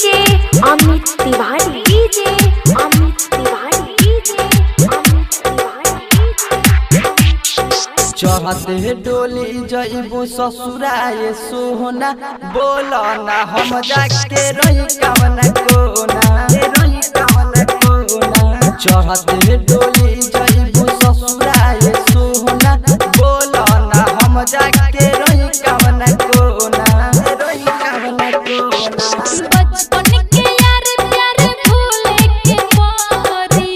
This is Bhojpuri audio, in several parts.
DJ Amit Tiwari, DJ Amit Tiwari, DJ Amit Tiwari. चढ़ते डोली जइबू ससुराए सोहना, बोला ना हम जाके रही कवना कोना, रही कवना कोना। चढ़ते डोली जइबू ससुराए सोहना, बोला ना हम जाके रही कवना कोना, रही कवना कोना। बचपन के यार प्यार भूले के मारी,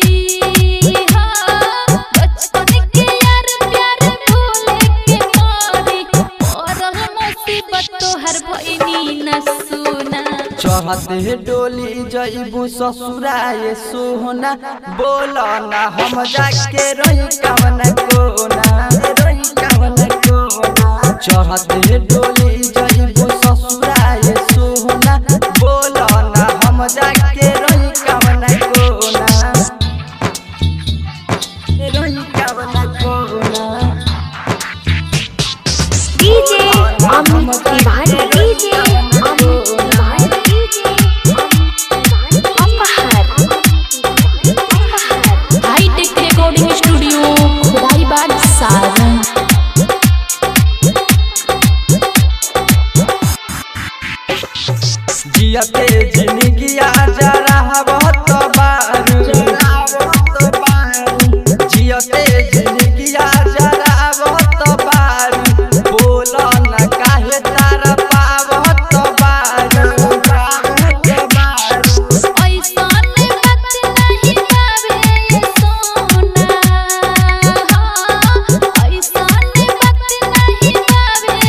हाँ बचपन के यार प्यार भूले के मारी, औरल मुसीबत तोहर भइनी न सुना। चढ़ते डोली जइबू ससुराए सोहना, बोला ना हम जाके रही कवना कोना, रही कवना कोना। चढ़ते डोली जइबू ससुराए सोहना, बोला ना हम जाके रही कवना कोना, रही कवना कोना। DJ Amit Tiwari, DJ Amit Tiwari, DJ Amit Tiwari. अपहर hi tech recording studio Khudaibagh Saran. जियते जिंदगिया जरा बहुत बारू, जियते जिंदगिया जरा बहुत बारू, बोला न काहे तारा पावत बारू, पावत बारू। ऐसन बात नहीं बाबे सोना, ऐसन बात नहीं बाबे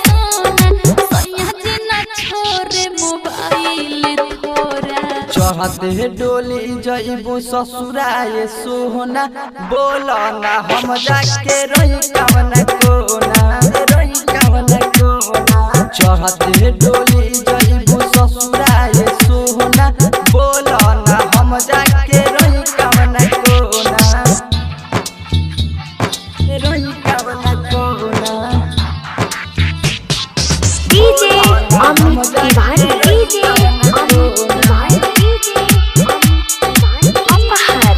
सोना, सैया जी ना छोरे मोबाइल थोरा। चढ़ते डोली जइबू ससुराए सोहना, बोला ना हम जाके रही कवना कोना, रही कवना कोना। चढ़ते डोली जइबू ससुराए सोहना, बोला ना हम जाके रही कवना कोना, रही कवना कोना। DJ Amit Tiwari, DJ Amit Tiwari, DJ Amit Tiwari. अपहर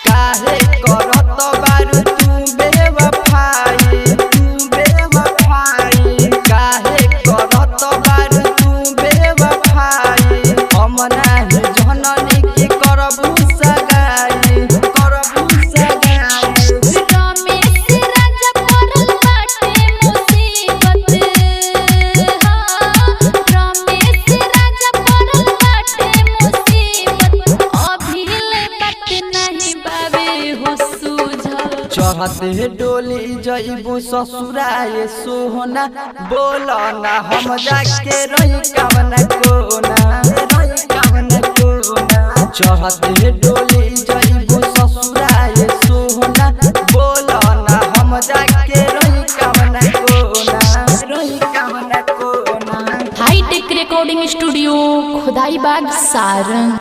काहे करत बारू तू बेवफाई, तू बेवफाई। काहे करत बारू तू बेवफाई, हम नाही जननी की करबू सगाई, करबू सगाई। रमेश राजा पड़ल बाटे मुसीबत, हाँ रमेश राजा पड़ल बाटे मुसीबत, अभिले बात नहीं बाबे हो सूझल। चढ़ते डोली जइबू ससुराए सोहना, बोला ना हम जाके रही कवना कोना, रही कवना कोना। चढ़ते डोली जइबू ससुराए सोहना, बोला ना हम जाके रही कवना कोना, रही कवना कोना। Hi tech recording studio Khudaibagh Saran.